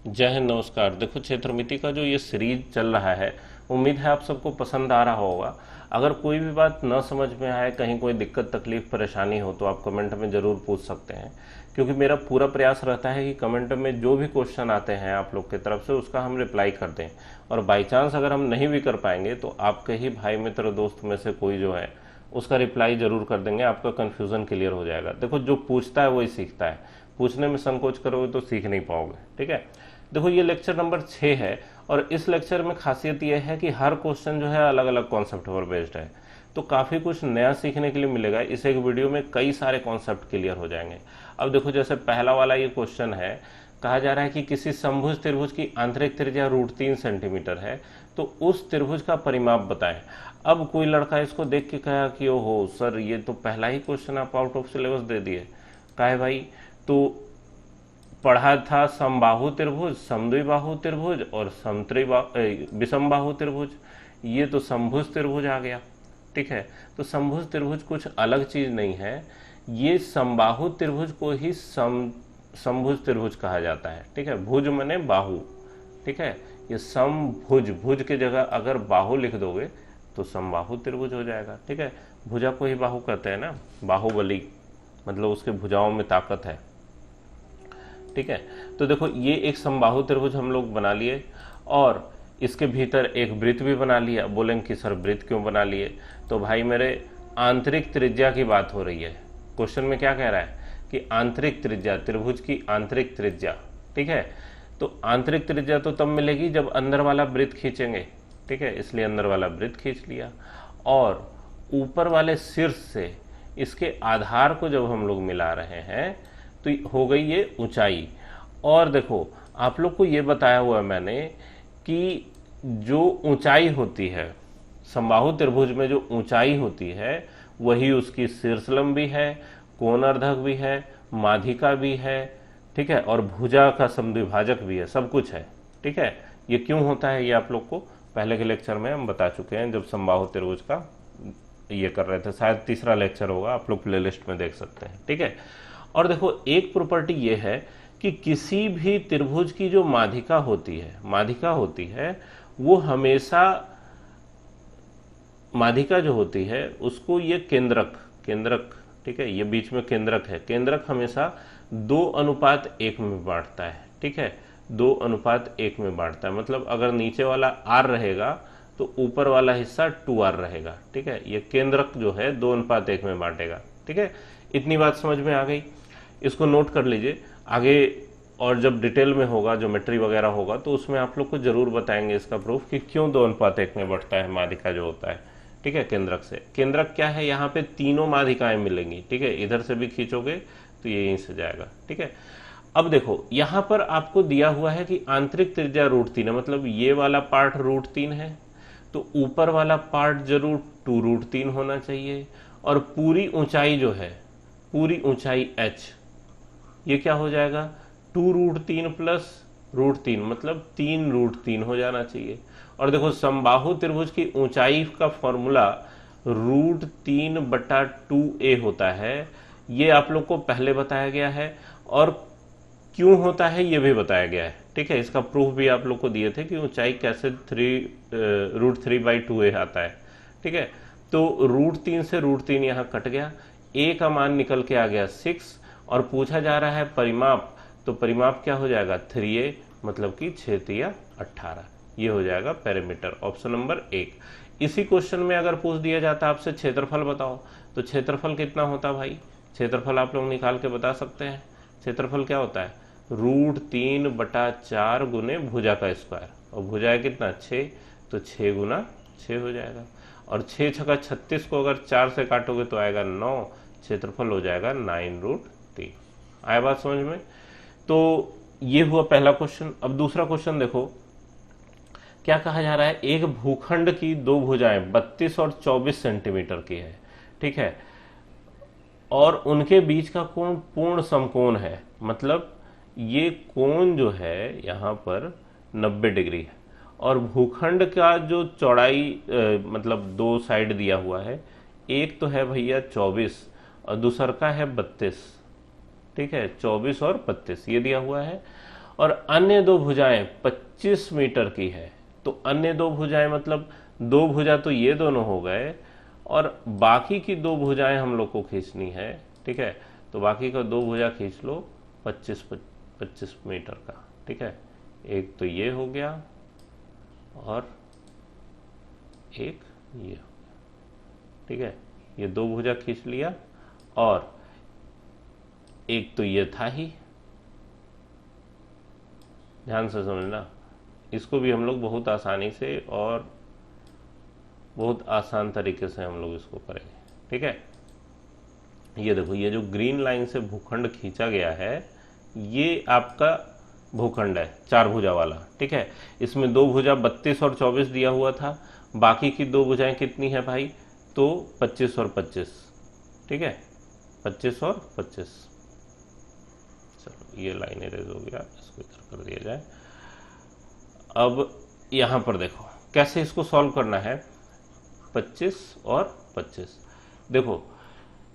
जय हिंद, नमस्कार। देखो, क्षेत्रमिति का जो ये सीरीज चल रहा है, उम्मीद है आप सबको पसंद आ रहा होगा। अगर कोई भी बात न समझ में आए, कहीं कोई दिक्कत तकलीफ परेशानी हो, तो आप कमेंट में ज़रूर पूछ सकते हैं, क्योंकि मेरा पूरा प्रयास रहता है कि कमेंट में जो भी क्वेश्चन आते हैं आप लोग की तरफ से उसका हम रिप्लाई कर दें। और बाई चांस अगर हम नहीं भी कर पाएंगे तो आपके ही भाई मित्र दोस्त में से कोई जो है उसका रिप्लाई जरूर कर देंगे, आपका कन्फ्यूज़न क्लियर हो जाएगा। देखो, जो पूछता है वही सीखता है, पूछने में संकोच करोगे तो सीख नहीं पाओगे। ठीक है, देखो ये लेक्चर नंबर 6 है और इस लेक्चर में खासियत यह है कि हर क्वेश्चन जो है अलग अलग कॉन्सेप्ट पर बेस्ड है, तो काफ़ी कुछ नया सीखने के लिए मिलेगा। इस एक वीडियो में कई सारे कॉन्सेप्ट क्लियर हो जाएंगे। अब देखो, जैसे पहला वाला ये क्वेश्चन है, कहा जा रहा है कि किसी समभुज त्रिभुज की आंतरिक त्रिज्या √3 सेंटीमीटर है, तो उस त्रिभुज का परिमाप बताएं। अब कोई लड़का इसको देख के कहा कि ओहो सर, ये तो पहला ही क्वेश्चन आप आउट ऑफ सिलेबस दे दिए। कहा है भाई, तो पढ़ा था समबाहु त्रिभुज, समद्विबाहु त्रिभुज और विषमबाहु त्रिभुज, ये तो समभुज त्रिभुज आ गया। ठीक है, तो समभुज त्रिभुज कुछ अलग चीज नहीं है, ये समबाहु त्रिभुज को ही समभुज त्रिभुज कहा जाता है। ठीक है, भुज मने बाहु। ठीक है, ये समभुज, भुज की जगह अगर बाहु लिख दोगे तो समबाहु त्रिभुज हो जाएगा। ठीक है, भुजा को ही बाहु कहते हैं ना, बाहुबली, मतलब उसके भुजाओं में ताकत है। ठीक है, तो देखो ये एक समबाहु त्रिभुज हम लोग बना लिए और इसके भीतर एक वृत्त भी बना लिया। बोलेंगे कि सर वृत्त क्यों बना लिए? तो भाई मेरे, आंतरिक त्रिज्या की बात हो रही है। क्वेश्चन में क्या कह रहा है कि आंतरिक त्रिज्या, त्रिभुज की आंतरिक त्रिज्या। ठीक है, तो आंतरिक त्रिज्या तो तब मिलेगी जब अंदर वाला वृत्त खींचेंगे। ठीक है, इसलिए अंदर वाला वृत्त खींच लिया और ऊपर वाले शीर्ष से इसके आधार को जब हम लोग मिला रहे हैं तो हो गई ये ऊंचाई। और देखो, आप लोग को ये बताया हुआ है मैंने कि जो ऊंचाई होती है समबाहु त्रिभुज में, जो ऊंचाई होती है वही उसकी शीर्ष लंबी है, कोणार्धक भी है, माध्यिका भी है। ठीक है, और भुजा का समद्विभाजक भी है, सब कुछ है। ठीक है, ये क्यों होता है ये आप लोग को पहले के लेक्चर में हम बता चुके हैं, जब समबाहु त्रिभुज का ये कर रहे थे। शायद तीसरा लेक्चर होगा, आप लोग प्लेलिस्ट में देख सकते हैं। ठीक है, और देखो एक प्रॉपर्टी ये है कि किसी भी त्रिभुज की जो माध्यिका होती है वो हमेशा, माध्यिका जो होती है उसको ये केंद्रक, ठीक है, ये बीच में केंद्रक है, केंद्रक हमेशा 2:1 में बांटता है। ठीक है, 2:1 में बांटता है, मतलब अगर नीचे वाला r रहेगा तो ऊपर वाला हिस्सा 2r रहेगा। ठीक है, ये केंद्रक जो है 2:1 में बांटेगा। ठीक है, इतनी बात समझ में आ गई, इसको नोट कर लीजिए। आगे और जब डिटेल में होगा, ज्योमेट्री वगैरह होगा, तो उसमें आप लोग को जरूर बताएंगे इसका प्रूफ कि क्यों 2:1 में बढ़ता है माध्यिका जो होता है। ठीक है, केंद्रक से। केंद्रक क्या है, यहाँ पे तीनों माध्यिकाएं मिलेंगी। ठीक है, इधर से भी खींचोगे तो ये यहीं से जाएगा। ठीक है, अब देखो यहाँ पर आपको दिया हुआ है कि आंतरिक त्रिज्या √3 है, मतलब ये वाला पार्ट √3 है, तो ऊपर वाला पार्ट जरूर 2√3 होना चाहिए। और पूरी ऊंचाई जो है, पूरी ऊंचाई h, ये क्या हो जाएगा 2√3 प्लस √3, मतलब 3√3 हो जाना चाहिए। और देखो, समबाहु त्रिभुज की ऊंचाई का फॉर्मूला √3/2a होता है, ये आप लोग को पहले बताया गया है और क्यों होता है ये भी बताया गया है। ठीक है, इसका प्रूफ भी आप लोग को दिए थे कि ऊंचाई कैसे √3/2a आता है। ठीक है, तो √3 से √3 यहाँ कट गया, a का मान निकल के आ गया 6 और पूछा जा रहा है परिमाप, तो परिमाप क्या हो जाएगा 3a, मतलब कि 6×3=18, ये हो जाएगा पेरीमीटर, ऑप्शन नंबर 1। इसी क्वेश्चन में अगर पूछ दिया जाता आपसे क्षेत्रफल बताओ, तो क्षेत्रफल कितना होता भाई? क्षेत्रफल आप लोग निकाल के बता सकते हैं। क्षेत्रफल क्या होता है, √3/4 गुने भुजा का स्क्वायर, और भुजा है कितना 6, तो 6×6 हो जाएगा। और 6×6 को अगर 4 से काटोगे तो आएगा 9, क्षेत्रफल हो जाएगा 9√3। आया बात समझ में? तो ये हुआ पहला क्वेश्चन। अब दूसरा क्वेश्चन देखो, क्या कहा जा रहा है, एक भूखंड की दो भुजाएं 32 और 24 सेंटीमीटर की है। ठीक है, और उनके बीच का कोण पूर्ण समकोण है, मतलब ये कोण जो है यहाँ पर 90 डिग्री है। और भूखंड का जो चौड़ाई मतलब दो साइड दिया हुआ है, एक तो है भैया 24 और दूसर का है 32। ठीक है, 24 और 32 ये दिया हुआ है। और अन्य दो भुजाएं 25 मीटर की है। तो अन्य दो भुजाएं मतलब दो भुजा तो ये दोनों हो गए, और बाकी की दो भुजाएं हम लोग को खींचनी है। ठीक है, तो बाकी का दो भुजा खींच लो 25 मीटर का। ठीक है, एक तो ये हो गया और एक ये हो गया। ठीक है, ये दो भुजा खींच लिया, और एक तो ये था ही, ध्यान से समझना, इसको भी हम लोग बहुत आसानी से और बहुत आसान तरीके से हम लोग इसको करेंगे। ठीक है, ये देखो, ये जो ग्रीन लाइन से भूखंड खींचा गया है ये आपका भूखंड है चार भुजा वाला। ठीक है, इसमें दो भुजा 32 और 24 दिया हुआ था, बाकी की दो भुजाएं कितनी है भाई, तो 25 और 25। ठीक है, 25 और 25। चलो ये लाइन इरेज हो गया, इसको इधर कर दिया जाए। अब यहां पर देखो कैसे इसको सॉल्व करना है, 25 और 25। देखो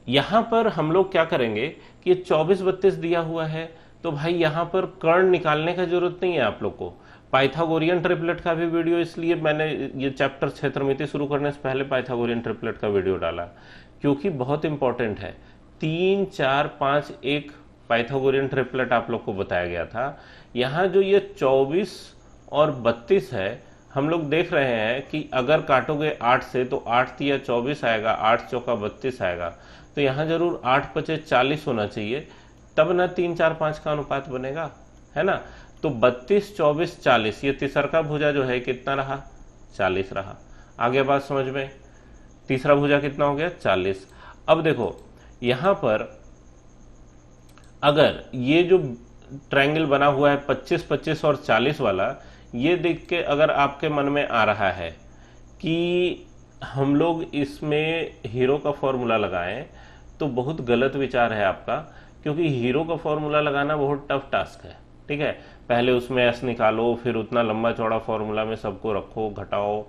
यहां पर हम लोग क्या करेंगे कि ये 24-32 दिया हुआ है, तो भाई यहां पर कर्ण निकालने का जरूरत नहीं है आप लोग को। पाइथागोरियन ट्रिपलेट का भी वीडियो, इसलिए मैंने ये चैप्टर क्षेत्रमिति शुरू करने से पहले पाइथागोरियन ट्रिपलेट का वीडियो डाला, क्योंकि बहुत इंपॉर्टेंट है। 3, 4, 5 एक पाइथागोरियन ट्रिपलेट आप लोग को बताया गया था। यहाँ जो ये 24 और 32 है, हम लोग देख रहे हैं कि अगर काटोगे 8 से तो 8 तिया 24 आएगा, 8 चौका 32 आएगा, तो यहाँ जरूर 8 पचे 40 होना चाहिए, तब ना 3, 4, 5 का अनुपात बनेगा, है ना। तो 32, 24, 40, ये तीसरा भुजा जो है कितना रहा, 40 रहा। आगे बात समझ में, तीसरा भुजा कितना हो गया, 40। अब देखो यहां पर अगर ये जो ट्रायंगल बना हुआ है 25, 25 और 40 वाला, ये देख के अगर आपके मन में आ रहा है कि हम लोग इसमें हीरो का फॉर्मूला लगाएं, तो बहुत गलत विचार है आपका, क्योंकि हीरो का फॉर्मूला लगाना बहुत टफ टास्क है। ठीक है, पहले उसमें एस निकालो, फिर उतना लंबा चौड़ा फॉर्मूला में सबको रखो, घटाओ,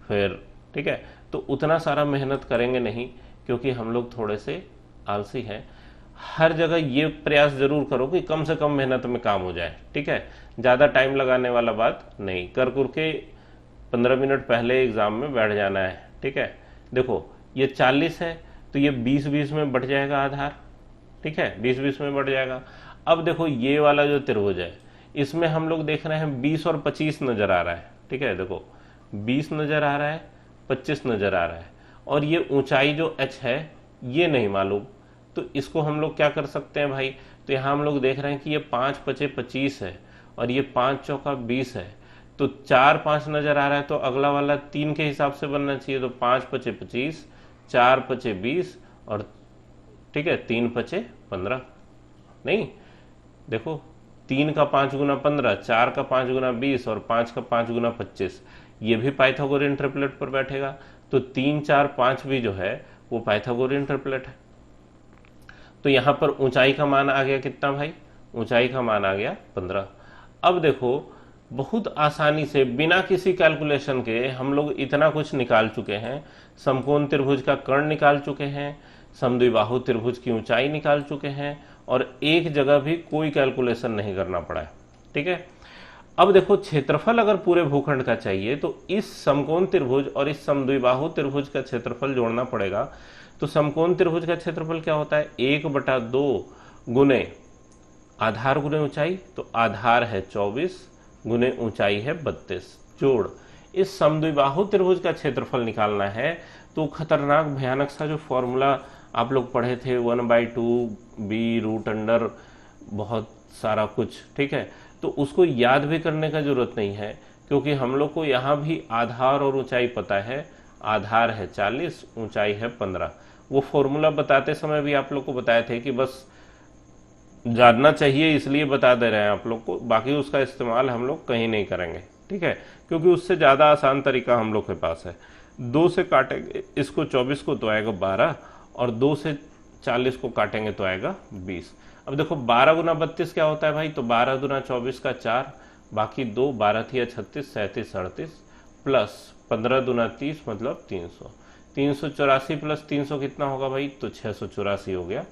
फिर ठीक है, तो उतना सारा मेहनत करेंगे नहीं, क्योंकि हम लोग थोड़े से आलसी हैं। हर जगह ये प्रयास जरूर करो कि कम से कम मेहनत में काम हो जाए। ठीक है, ज़्यादा टाइम लगाने वाला बात नहीं, कर के 15 मिनट पहले एग्जाम में बैठ जाना है। ठीक है, देखो ये 40 है, तो ये 20-20 में बढ़ जाएगा आधार। ठीक है, 20-20 में बढ़ जाएगा। अब देखो ये वाला जो त्रिभुज है, इसमें हम लोग देख रहे हैं 20 और 25 नजर आ रहा है। ठीक है, देखो 20 नजर आ रहा है, 25 नजर आ रहा है, और ये ऊंचाई जो h है ये नहीं मालूम, तो इसको हम लोग क्या कर सकते हैं भाई, तो यहाँ हम लोग देख रहे हैं कि ये 5 पचे 25 है, और ये 5 चौका 20 है, तो 4, 5 नजर आ रहा है, तो अगला वाला 3 के हिसाब से बनना चाहिए, तो 5 पचे 25, 4 पचे 20, और ठीक है 3 पचे 15। नहीं, देखो 3 का 5 गुना 15, 4 का 5 गुना 20, और 5 का 5 गुना 25, ये भी पाइथागोरियन ट्रिपलेट पर बैठेगा। तो 3, 4, 5 भी जो है वो पाइथागोरियन ट्रिपलेट है। तो यहां पर ऊंचाई का मान आ गया कितना भाई, ऊंचाई का मान आ गया 15। अब देखो बहुत आसानी से बिना किसी कैलकुलेशन के हम लोग इतना कुछ निकाल चुके हैं। समकोण त्रिभुज का कर्ण निकाल चुके हैं, समद्विबाहु त्रिभुज की ऊंचाई निकाल चुके हैं, और एक जगह भी कोई कैलकुलेशन नहीं करना पड़ा है। ठीक है, अब देखो क्षेत्रफल अगर पूरे भूखंड का चाहिए तो इस समकोण त्रिभुज और इस समद्विबाहु त्रिभुज का क्षेत्रफल जोड़ना पड़ेगा। तो समकोण त्रिभुज का क्षेत्रफल क्या होता है, 1/2 गुने आधार गुने ऊंचाई, तो आधार है 24 गुने ऊंचाई है 32, जोड़ इस समद्विबाहु त्रिभुज का क्षेत्रफल निकालना है। तो खतरनाक भयानक सा जो फॉर्मूला आप लोग पढ़े थे 1/2 b√अंडर बहुत सारा कुछ, ठीक है, तो उसको याद भी करने का जरूरत नहीं है, क्योंकि हम लोग को यहाँ भी आधार और ऊंचाई पता है। आधार है 40, ऊंचाई है 15। वो फॉर्मूला बताते समय भी आप लोग को बताए थे कि बस जानना चाहिए इसलिए बता दे रहे हैं आप लोग को, बाकी उसका इस्तेमाल हम लोग कहीं नहीं करेंगे। ठीक है, क्योंकि उससे ज़्यादा आसान तरीका हम लोग के पास है। 2 से काटेंगे इसको 24 को तो आएगा 12, और 2 से 40 को काटेंगे तो आएगा 20। अब देखो 12 गुना 32 क्या होता है भाई, तो 12 गुना 24 का 4, बाकी 2, 12 थिया 36, 37, 38, प्लस 15 दुना 30 मतलब 300। 384 प्लस 300 कितना होगा भाई, तो 684 हो गया।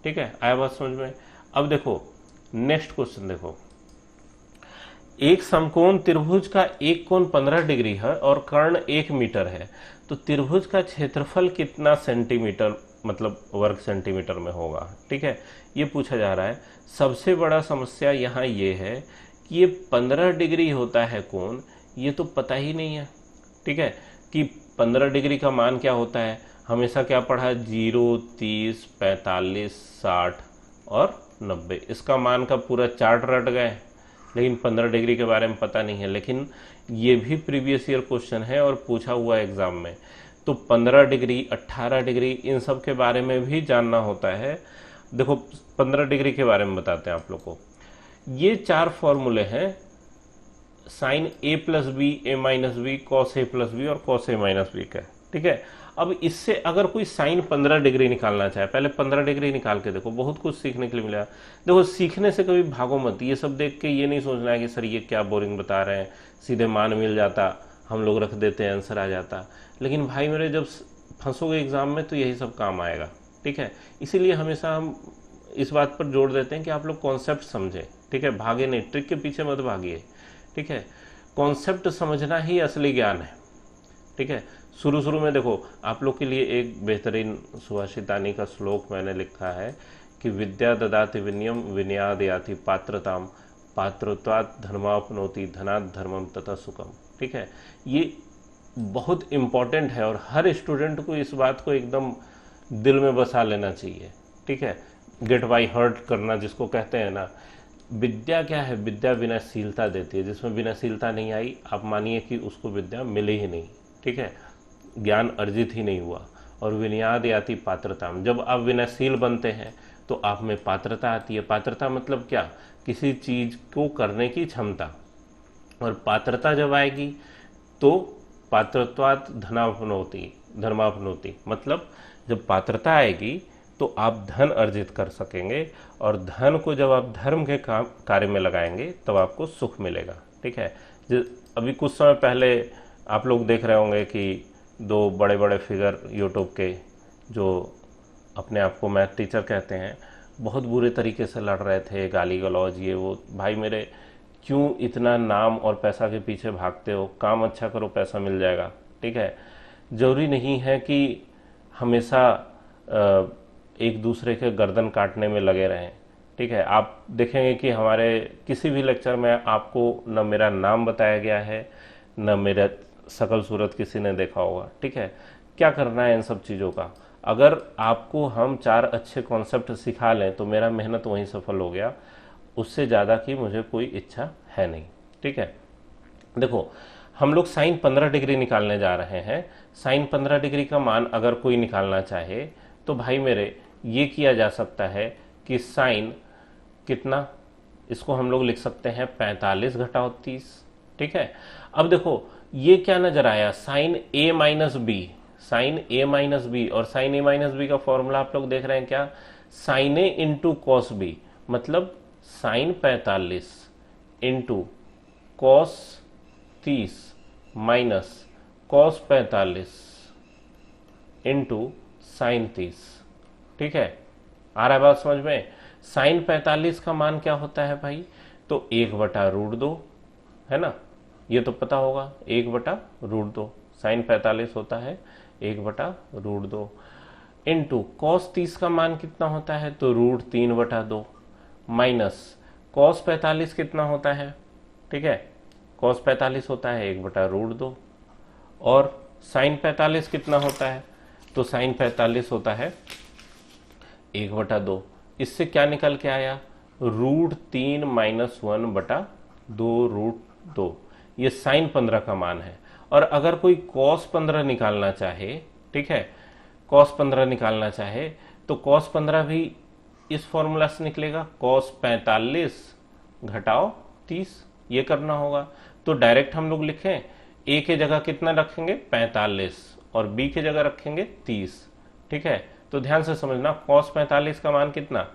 ठीक है, आया बात समझ में। अब देखो नेक्स्ट क्वेश्चन देखो, एक समकोण त्रिभुज का एक कोण 15 डिग्री है और कर्ण 1 मीटर है, तो त्रिभुज का क्षेत्रफल कितना सेंटीमीटर मतलब वर्ग सेंटीमीटर में होगा। ठीक है, ये पूछा जा रहा है। सबसे बड़ा समस्या यहाँ ये है कि ये 15 डिग्री होता है कोण, ये तो पता ही नहीं है। ठीक है, कि 15 डिग्री का मान क्या होता है, हमेशा क्या पढ़ा, 0, 30, 45, 60 और 90। इसका मान का पूरा चार्ट रट गए, लेकिन 15 डिग्री के बारे में पता नहीं है। लेकिन ये भी प्रीवियस ईयर क्वेश्चन है और पूछा हुआ है एग्जाम में, तो 15 डिग्री, 18 डिग्री, इन सब के बारे में भी जानना होता है। देखो 15 डिग्री के बारे में बताते हैं आप लोग को। ये 4 फॉर्मूले हैं, sign A plus B, A minus B, cos A plus B और कॉस ए माइनस बी का। ठीक है, अब इससे अगर कोई साइन 15 डिग्री निकालना चाहे, पहले 15 डिग्री निकाल के देखो, बहुत कुछ सीखने के लिए मिला। देखो सीखने से कभी भागो मत, ये सब देख के ये नहीं सोचना है कि सर ये क्या बोरिंग बता रहे हैं, सीधे मान मिल जाता, हम लोग रख देते हैं, आंसर आ जाता। लेकिन भाई मेरे जब फंसोगे एग्जाम में तो यही सब काम आएगा। ठीक है, इसीलिए हमेशा हम इस बात पर जोर देते हैं कि आप लोग कॉन्सेप्ट समझें। ठीक है, भागे नहीं, ट्रिक के पीछे मत भागिए। ठीक है, कॉन्सेप्ट समझना ही असली ज्ञान है। ठीक है, शुरू शुरू में देखो आप लोग के लिए एक बेहतरीन सुभाषितानी का श्लोक मैंने लिखा है कि विद्या ददाति विनयम विनयाद याति पात्रताम पात्रत्वात् धर्मापनोति धनात् धर्मम तथा सुखम। ठीक है, ये बहुत इम्पॉर्टेंट है और हर स्टूडेंट को इस बात को एकदम दिल में बसा लेना चाहिए। ठीक है, गेट बाय हर्ट करना जिसको कहते हैं ना। विद्या क्या है, विद्या विनयशीलता देती है, जिसमें विनयशीलता नहीं आई आप मानिए कि उसको विद्या मिली ही नहीं। ठीक है, ज्ञान अर्जित ही नहीं हुआ। और विनयाद याति पात्रता, जब आप विनयशील बनते हैं तो आप में पात्रता आती है। पात्रता मतलब क्या, किसी चीज को करने की क्षमता। और पात्रता जब आएगी तो पात्रत्वात् धर्मापनोति, मतलब जब पात्रता आएगी तो आप धन अर्जित कर सकेंगे और धन को जब आप धर्म के काम कार्य में लगाएंगे तब आपको सुख मिलेगा। ठीक है, अभी कुछ समय पहले आप लोग देख रहे होंगे कि 2 बड़े बड़े फिगर यूट्यूब के जो अपने आप को मैथ टीचर कहते हैं, बहुत बुरे तरीके से लड़ रहे थे, गाली गलौज ये वो। भाई मेरे क्यों इतना नाम और पैसा के पीछे भागते हो, काम अच्छा करो पैसा मिल जाएगा। ठीक है, जरूरी नहीं है कि हमेशा एक दूसरे के गर्दन काटने में लगे रहें। ठीक है, आप देखेंगे कि हमारे किसी भी लेक्चर में आपको न मेरा नाम बताया गया है न मेरा शकल सूरत किसी ने देखा होगा। ठीक है, क्या करना है इन सब चीज़ों का, अगर आपको हम 4 अच्छे कॉन्सेप्ट सिखा लें तो मेरा मेहनत वहीं सफल हो गया, उससे ज़्यादा की मुझे कोई इच्छा है नहीं। ठीक है, देखो हम लोग साइन 15 डिग्री निकालने जा रहे हैं। साइन 15 डिग्री का मान अगर कोई निकालना चाहे तो भाई मेरे ये किया जा सकता है कि साइन कितना, इसको हम लोग लिख सकते हैं 45 घटाओ 30। ठीक है, अब देखो ये क्या नजर आया, sine A minus B, sine A minus B. और साइन ए माइनस बी का फॉर्मूला आप लोग देख रहे हैं क्या, sine A into cos B, मतलब sine 45 into cos 30 minus cos 45 into sine 30। ठीक है, आ रहा है बात समझ में। साइन 45 का मान क्या होता है भाई, तो 1/√2 है ना, ये तो पता होगा, 1/√2 साइन 45 होता है 1/√2 इंटू कॉस 30 का मान कितना होता है, तो √3/2 माइनस कॉस 45 कितना होता है। ठीक है, कॉस 45 होता है 1/√2 और साइन 45 कितना होता है, तो साइन 45 होता है 1/2। इससे क्या निकल के आया, √3 - 1/2√2, ये साइन 15 का मान है। और अगर कोई कॉस 15 निकालना चाहे, ठीक है, कॉस 15 निकालना चाहे तो कॉस 15 भी इस फॉर्मूला से निकलेगा, कॉस 45 घटाओ 30, ये करना होगा। तो डायरेक्ट हम लोग लिखें, ए के जगह कितना रखेंगे 45 और बी के जगह रखेंगे 30। ठीक है, तो ध्यान से समझना, कॉस 45 का मान कितना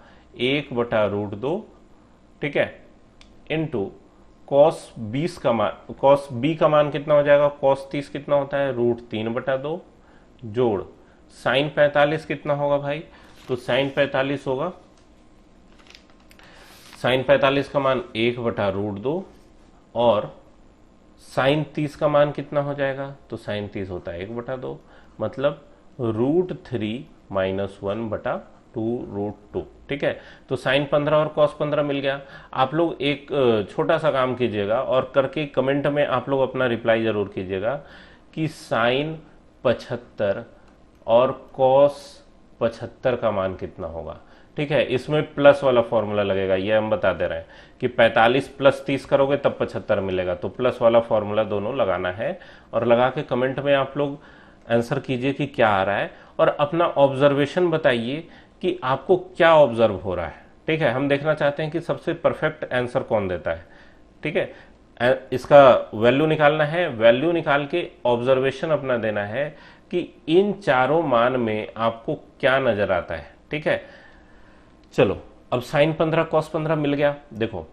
1/√2, ठीक है, इंटू कॉस 20 का मान, कॉस बी का मान कितना हो जाएगा, कॉस 30 कितना होता है √3/2 जोड़ साइन 45 कितना होगा भाई, तो साइन 45 होगा, साइन 45 का मान 1/√2 और साइन 30 का मान कितना हो जाएगा, तो साइन 30 होता है 1/2, मतलब √3 - 1/2√2। ठीक है, तो साइन 15 और कॉस 15 मिल गया। आप लोग एक छोटा सा काम कीजिएगा और करके कमेंट में आप लोग अपना रिप्लाई जरूर कीजिएगा कि साइन 75 और कॉस 75 का मान कितना होगा। ठीक है, इसमें प्लस वाला फॉर्मूला लगेगा, ये हम बता दे रहे हैं कि 45 + 30 करोगे तब 75 मिलेगा, तो प्लस वाला फॉर्मूला दोनों लगाना है। और लगा के कमेंट में आप लोग आंसर कीजिए कि क्या आ रहा है और अपना ऑब्जर्वेशन बताइए कि आपको क्या ऑब्जर्व हो रहा है। ठीक है, हम देखना चाहते हैं कि सबसे परफेक्ट आंसर कौन देता है। ठीक है, इसका वैल्यू निकालना है, वैल्यू निकाल के ऑब्जर्वेशन अपना देना है कि इन चारों मान में आपको क्या नजर आता है। ठीक है, चलो अब साइन 15 कॉस 15 मिल गया। देखो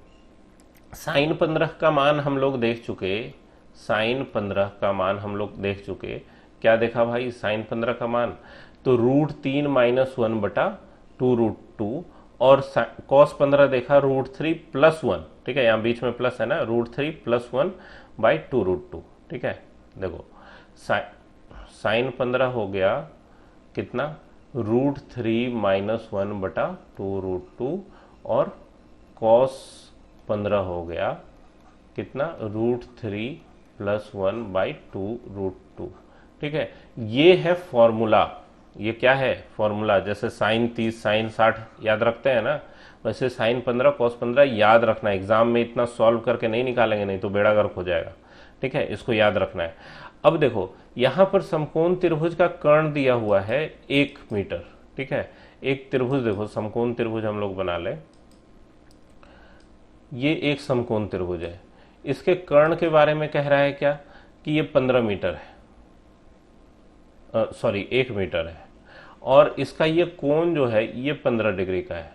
साइन 15 का मान हम लोग देख चुके, साइन 15 का मान हम लोग देख चुके। क्या देखा भाई, साइन 15 का मान तो √3 - 1/2√2 और कॉस 15 देखा √3 + 1। ठीक है, यहाँ बीच में प्लस है ना, √3 + 1/2√2। ठीक है, देखो साइन 15 हो गया कितना, √3 - 1/2√2 और कॉस 15 हो गया कितना, √3 + 1/2√2। ठीक है, ये है फॉर्मूला। ये क्या है फॉर्मूला, जैसे साइन 30 साइन 60 याद रखते हैं ना, वैसे साइन 15 कॉस 15 याद रखना है। एग्जाम में इतना सॉल्व करके नहीं निकालेंगे, नहीं तो बेड़ा गर्क हो जाएगा। ठीक है, इसको याद रखना है। अब देखो यहां पर समकोण त्रिभुज का कर्ण दिया हुआ है 1 मीटर। ठीक है, एक त्रिभुज देखो, समकोण त्रिभुज हम लोग बना ले। ये एक समकोण त्रिभुज है, इसके कर्ण के बारे में कह रहा है क्या कि ये 15 मीटर है, सॉरी 1 मीटर है, और इसका ये कोण जो है ये 15 डिग्री का है।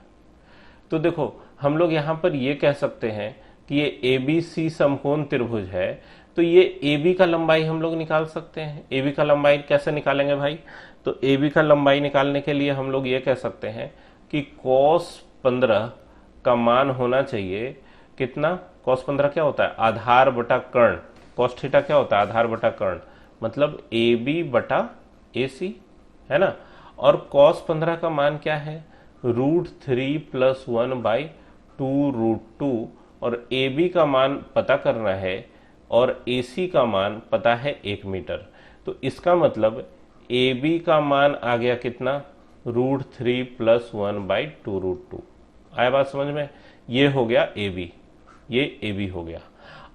तो देखो हम लोग यहाँ पर ये कह सकते हैं कि ये ABC समकोण त्रिभुज है, तो ये AB का लंबाई हम लोग निकाल सकते हैं। AB का लंबाई कैसे निकालेंगे भाई, तो AB का लंबाई निकालने के लिए हम लोग ये कह सकते हैं कि cos 15 का मान होना चाहिए कितना, cos 15 क्या होता है, आधार बटा कर्ण। cos थीटा क्या होता है, आधार बटा कर्ण, मतलब AB/AC है ना। और cos 15 का मान क्या है, √3 + 1/2√2, और AB का मान पता करना है और AC का मान पता है 1 मीटर। तो इसका मतलब AB का मान आ गया कितना, √3 + 1/2√2। आया बात समझ में, ये हो गया AB, ये AB हो गया।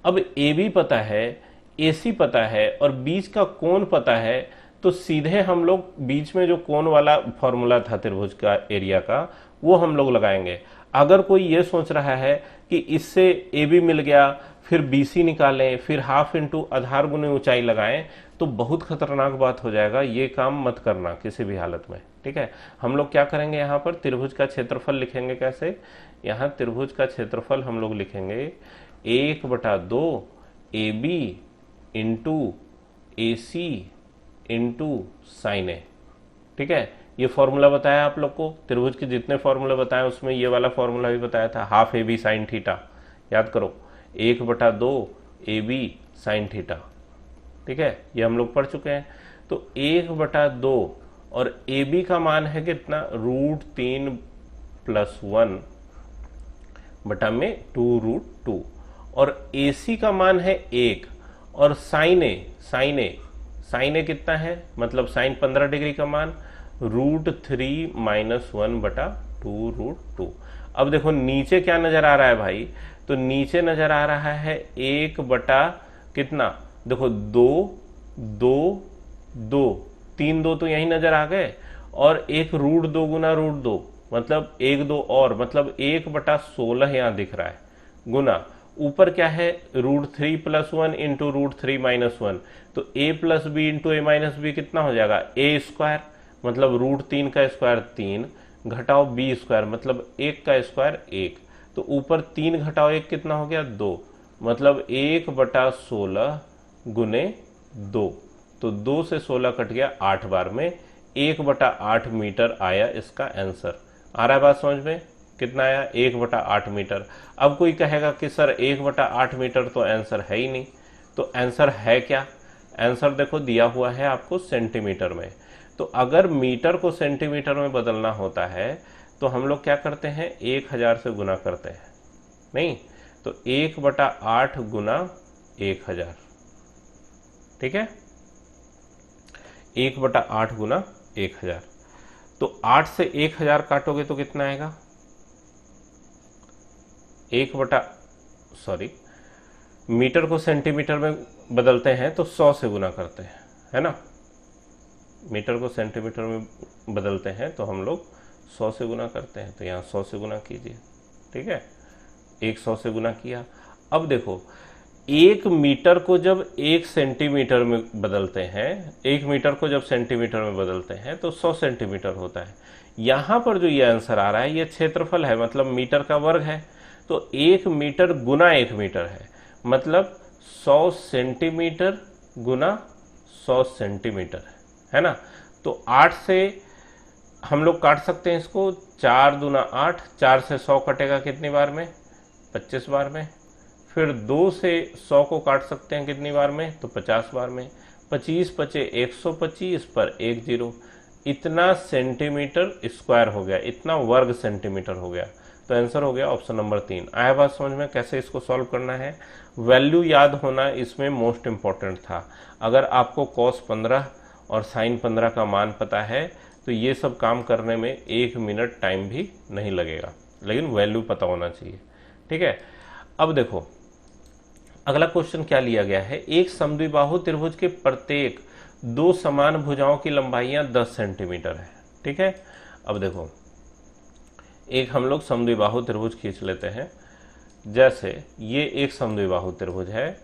अब AB पता है, AC पता है और बीच का कोण पता है, तो सीधे हम लोग बीच में जो कोण वाला फॉर्मूला था त्रिभुज का एरिया का, वो हम लोग लगाएंगे। अगर कोई ये सोच रहा है कि इससे AB मिल गया फिर BC निकालें फिर ½ इंटू आधार गुने ऊंचाई लगाएं, तो बहुत खतरनाक बात हो जाएगा। ये काम मत करना किसी भी हालत में। ठीक है, हम लोग क्या करेंगे, यहाँ पर त्रिभुज का क्षेत्रफल लिखेंगे कैसे, यहाँ त्रिभुज का क्षेत्रफल हम लोग लिखेंगे 1/2 AB into AC into sine A. ठीक है, ये फॉर्मूला बताया आप लोग को, त्रिभुज के जितने फॉर्मूले बताए उसमें ये वाला फॉर्मूला भी बताया था, ½ AB sin थीटा। याद करो 1/2 AB sin थीटा। ठीक है, ये हम लोग पढ़ चुके हैं। तो 1/2 और AB का मान है कितना, √3 + 1/2√2, और AC का मान है 1, और साइन ए कितना है, मतलब साइन 15 डिग्री का मान √3 - 1/2√2। अब देखो नीचे क्या नजर आ रहा है भाई, तो नीचे नजर आ रहा है 1 बटा कितना, देखो 2 2 2 3 2 तो यही नजर आ गए, और एक √2 गुना √2 मतलब 1 2 और, मतलब 1/16 यहाँ दिख रहा है, गुना ऊपर क्या है √3 + 1 इंटू √3 - 1, तो A + B into A - B कितना हो जाएगा, A², मतलब √3 का स्क्वायर 3 घटाओ B² मतलब 1 का स्क्वायर 1, तो ऊपर 3 घटाओ 1 कितना हो गया 2, मतलब 1/16 गुने 2, तो 2 से 16 कट गया 8 बार में, 1/8 मीटर आया इसका आंसर। आ रहा है बात समझ में, कितना आया 1/8 मीटर। अब कोई कहेगा कि सर 1/8 मीटर तो आंसर है ही नहीं, तो आंसर है क्या? आंसर देखो दिया हुआ है आपको सेंटीमीटर में। तो अगर मीटर को सेंटीमीटर में बदलना होता है तो हम लोग क्या करते हैं, 1000 से गुना करते हैं, नहीं तो 1/8 गुना 1000, ठीक है, 1/8 गुना 1000। तो 8 से 1000 काटोगे तो कितना आएगा, मीटर को सेंटीमीटर में बदलते हैं तो 100 से गुना करते हैं, है ना। मीटर को सेंटीमीटर में बदलते हैं तो हम लोग 100 से गुना करते हैं, तो यहाँ 100 से गुना कीजिए, ठीक है, 100 से गुना किया। अब देखो 1 मीटर को जब 1 सेंटीमीटर में बदलते हैं, 1 मीटर को जब सेंटीमीटर में बदलते हैं तो 100 सेंटीमीटर होता है। यहाँ पर जो ये आंसर आ रहा है ये क्षेत्रफल है, मतलब मीटर का वर्ग है, तो 1 मीटर गुना 1 मीटर है, मतलब 100 सेंटीमीटर गुना 100 सेंटीमीटर है ना। तो 8 से हम लोग काट सकते हैं इसको, 4 दूना 8, 4 से 100 कटेगा कितनी बार में, 25 बार में। फिर 2 से 100 को काट सकते हैं कितनी बार में, तो 50 बार में। 25 पचे 125 पर 1 0, इतना सेंटीमीटर स्क्वायर हो गया, इतना वर्ग सेंटीमीटर हो गया। तो आंसर हो गया ऑप्शन नंबर 3। आया बात समझ में कैसे इसको सॉल्व करना है? वैल्यू याद होना इसमें मोस्ट इंपॉर्टेंट था। अगर आपको cos 15 और sin 15 का मान पता है तो ये सब काम करने में 1 मिनट टाइम भी नहीं लगेगा, लेकिन वैल्यू पता होना चाहिए, ठीक है। अब देखो अगला क्वेश्चन क्या लिया गया है, एक समद्विबाहु त्रिभुज के प्रत्येक 2 समान भुजाओं की लंबाइयां 10 सेंटीमीटर है, ठीक है। अब देखो एक हम लोग समद्विबाहु त्रिभुज खींच लेते हैं, जैसे ये एक समद्विबाहु त्रिभुज है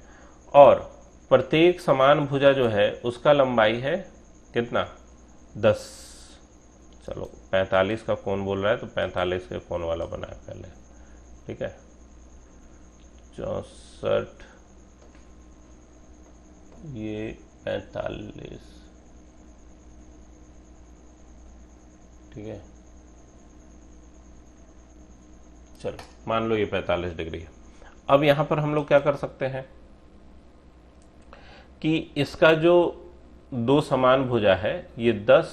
और प्रत्येक समान भुजा जो है उसका लंबाई है कितना, 10। चलो 45 का कोण बोल रहा है तो 45 के कोण वाला बनाए पहले, ठीक है, 64, ये 45, ठीक है। चलो मान लो ये 45 डिग्री है। अब यहां पर हम लोग क्या कर सकते हैं कि इसका जो 2 समान भुजा है ये 10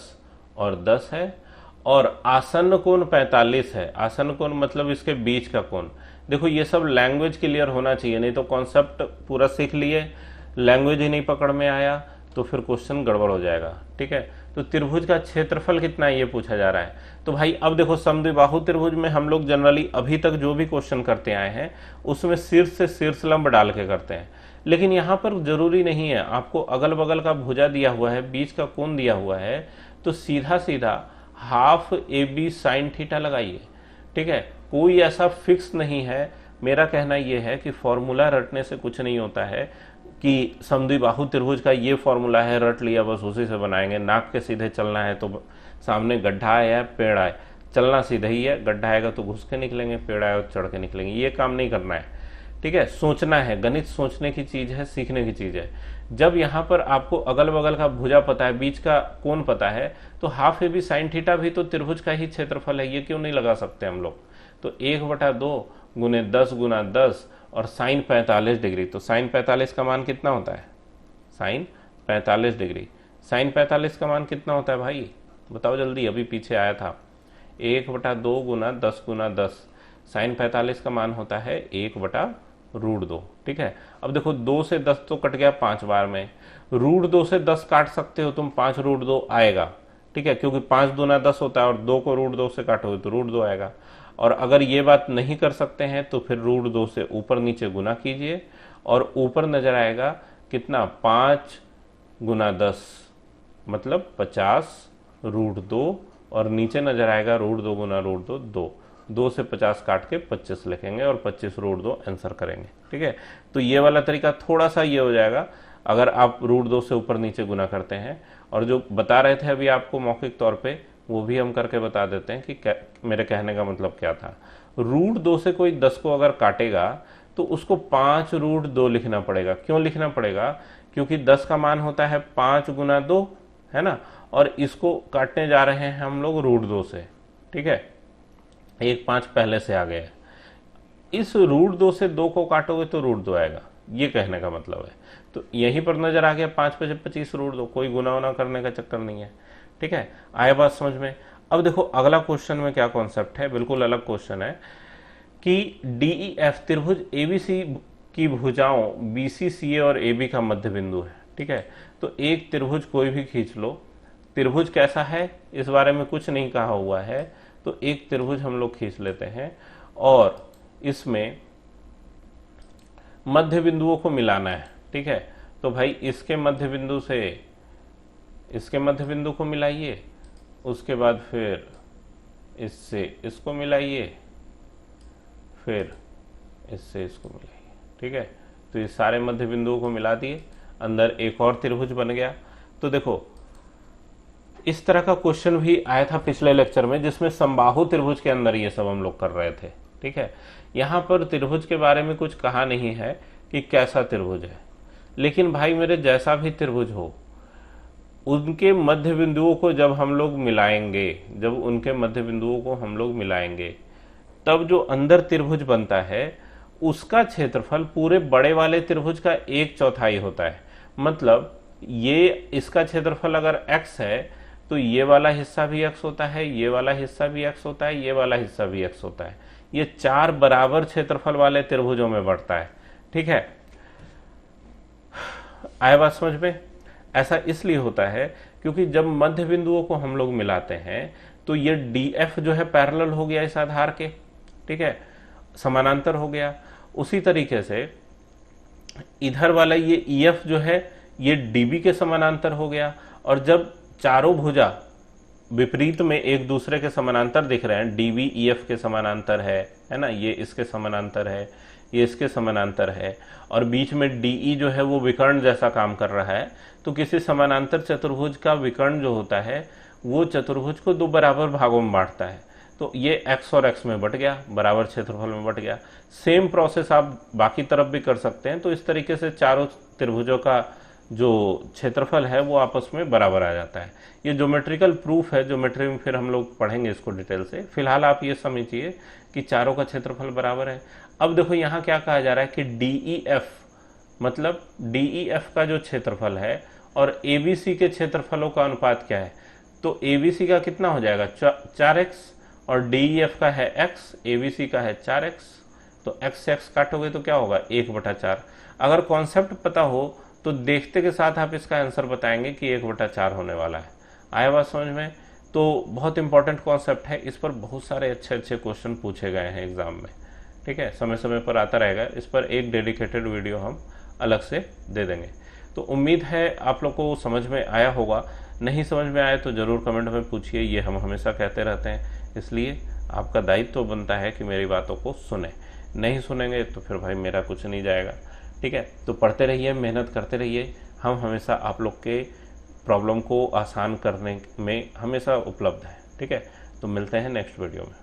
और 10 है, और आसन्न कोण 45 है। आसन्न कोण मतलब इसके बीच का कोण। देखो ये सब लैंग्वेज क्लियर होना चाहिए, नहीं तो कॉन्सेप्ट पूरा सीख लिए, लैंग्वेज ही नहीं पकड़ में आया तो फिर क्वेश्चन गड़बड़ हो जाएगा, ठीक है। तो त्रिभुज का क्षेत्रफल कितना है ये पूछा जा रहा है। तो भाई अब देखो समद्विबाहु त्रिभुज में हम लोग जनरली अभी तक जो भी क्वेश्चन करते आए हैं उसमें शीर्ष से शीर्ष लंब डाल के करते हैं, लेकिन यहाँ पर जरूरी नहीं है। आपको अगल बगल का भुजा दिया हुआ है, बीच का कोण दिया हुआ है, तो सीधा सीधा हाफ AB साइन थीटा लगाइए, ठीक है। कोई ऐसा फिक्स नहीं है। मेरा कहना यह है कि फॉर्मूला रटने से कुछ नहीं होता है कि समद्विबाहु त्रिभुज का ये फॉर्मूला है, रट लिया बस उसी से बनाएंगे। नाक के सीधे चलना है तो सामने गड्ढा आया पेड़ आए, चलना सीधा ही है, गड्ढा आएगा तो घुस के निकलेंगे, पेड़ आए तो चढ़ के निकलेंगे, ये काम नहीं करना है, ठीक है। सोचना है, गणित सोचने की चीज है, सीखने की चीज है। जब यहाँ पर आपको अगल बगल का भुजा पता है, बीच का कोण पता है, तो हाफ AB साइन थीटा भी तो त्रिभुज का ही क्षेत्रफल है, ये क्यों नहीं लगा सकते हम लोग। तो 1/2 गुने 10 गुना 10 और साइन 45 डिग्री, तो साइन 45 का मान कितना होता है, साइन 45 डिग्री। साइन 45 का मान कितना होता है भाई बताओ जल्दी, अभी पीछे आया था। 1/2 गुना 10 गुना 10, साइन 45 का मान होता है 1/√2, ठीक है। अब देखो 2 से 10 तो कट गया 5 बार में, √2 से 10 काट सकते हो तुम, 5√2 आएगा, ठीक है, क्योंकि 5 दूना 10 होता है और 2 को √2 से काटोगे तो √2 आएगा। और अगर ये बात नहीं कर सकते हैं तो फिर √2 से ऊपर नीचे गुना कीजिए और ऊपर नजर आएगा कितना, 5 गुना 10 मतलब 50√2, और नीचे नजर आएगा √2 गुना √2 2, 2 से 50 काट के 25 लिखेंगे और 25√2 आंसर करेंगे, ठीक है। तो ये वाला तरीका थोड़ा सा ये हो जाएगा अगर आप √2 से ऊपर नीचे गुना करते हैं। और जो बता रहे थे अभी आपको मौखिक तौर पे, वो भी हम करके बता देते हैं कि मेरे कहने का मतलब क्या था। √2 से कोई 10 को अगर काटेगा तो उसको 5√2 लिखना पड़ेगा। क्यों लिखना पड़ेगा, क्योंकि 10 का मान होता है 5 गुना 2, है ना, और इसको काटने जा रहे हैं हम लोग √2 से, ठीक है। एक 5 पहले से आ गया है, इस √2 से 2 को काटोगे तो √2 आएगा, ये कहने का मतलब है। तो यहीं पर नजर आ गया 5 × 25 √2, कोई गुना वुना करने का चक्कर नहीं है। ठीक है, आया बात समझ में। अब देखो अगला क्वेश्चन में क्या कॉन्सेप्ट है, बिल्कुल अलग क्वेश्चन है कि DEF त्रिभुज ABC की भुजाओं BC CA और AB का मध्य बिंदु है। ठीक है, तो एक त्रिभुज कोई भी खींच लो, त्रिभुज कैसा है इस बारे में कुछ नहीं कहा हुआ है, तो एक त्रिभुज हम लोग खींच लेते हैं और इसमें मध्य बिंदुओं को मिलाना है। ठीक है, तो भाई इसके मध्य बिंदु से इसके मध्य बिंदु को मिलाइए, उसके बाद फिर इससे इसको मिलाइए, फिर इससे इसको मिलाइए। ठीक है, तो ये सारे मध्य बिंदुओं को मिला दिए, अंदर एक और त्रिभुज बन गया। तो देखो इस तरह का क्वेश्चन भी आया था पिछले लेक्चर में, जिसमें समबाहु त्रिभुज के अंदर ये सब हम लोग कर रहे थे। ठीक है, यहां पर त्रिभुज के बारे में कुछ कहा नहीं है कि कैसा त्रिभुज है, लेकिन भाई मेरे जैसा भी त्रिभुज हो, उनके मध्य बिंदुओं को जब हम लोग मिलाएंगे, जब उनके मध्य बिंदुओं को हम लोग मिलाएंगे, तब जो अंदर त्रिभुज बनता है उसका क्षेत्रफल पूरे बड़े वाले त्रिभुज का 1/4 होता है। मतलब ये इसका क्षेत्रफल अगर x है तो ये वाला हिस्सा भी x होता है, ये वाला हिस्सा भी x होता है, ये वाला हिस्सा भी x होता है। ये 4 बराबर क्षेत्रफल वाले त्रिभुजों में बढ़ता है। ठीक है, आया बात समझ में। ऐसा इसलिए होता है क्योंकि जब मध्य बिंदुओं को हम लोग मिलाते हैं तो ये DF जो है पैरेलल हो गया इस आधार के। ठीक है, समानांतर हो गया। उसी तरीके से इधर वाला ये EF जो है ये DB के समानांतर हो गया, और जब चारों भुजा विपरीत में एक दूसरे के समानांतर दिख रहे हैं, DB EF के समानांतर है ना, ये इसके समानांतर है, ये इसके समानांतर है, और बीच में DE जो है वो विकर्ण जैसा काम कर रहा है, तो किसी समानांतर चतुर्भुज का विकर्ण जो होता है वो चतुर्भुज को 2 बराबर भागों में बांटता है। तो ये x और x में बट गया, बराबर क्षेत्रफल में बट गया। सेम प्रोसेस आप बाकी तरफ भी कर सकते हैं। तो इस तरीके से चारों त्रिभुजों का जो क्षेत्रफल है वो आपस में बराबर आ जाता है। ये ज्योमेट्रिकल प्रूफ है, ज्योमेट्री में फिर हम लोग पढ़ेंगे इसको डिटेल से। फिलहाल आप ये समझिए कि चारों का क्षेत्रफल बराबर है। अब देखो यहाँ क्या कहा जा रहा है कि DEF, मतलब DEF का जो क्षेत्रफल है और ABC के क्षेत्रफलों का अनुपात क्या है, तो ABC का कितना हो जाएगा 4x, और DEF का है x, ABC का है 4x, तो x से x काटोगे तो क्या होगा 1/4। अगर कॉन्सेप्ट पता हो तो देखते के साथ आप इसका आंसर बताएंगे कि 1/4 होने वाला है। आया बात समझ में। तो बहुत इंपॉर्टेंट कॉन्सेप्ट है, इस पर बहुत सारे अच्छे अच्छे क्वेश्चन पूछे गए हैं एग्जाम में। ठीक है, समय समय पर आता रहेगा, इस पर एक डेडिकेटेड वीडियो हम अलग से दे देंगे। तो उम्मीद है आप लोग को समझ में आया होगा। नहीं समझ में आए तो ज़रूर कमेंट में पूछिए, ये हम हमेशा कहते रहते हैं, इसलिए आपका दायित्व तो बनता है कि मेरी बातों को सुने। नहीं सुनेंगे तो फिर भाई मेरा कुछ नहीं जाएगा। ठीक है, तो पढ़ते रहिए, मेहनत करते रहिए। हम हमेशा आप लोग के प्रॉब्लम को आसान करने में हमेशा उपलब्ध हैं। ठीक है, तो मिलते हैं नेक्स्ट वीडियो में।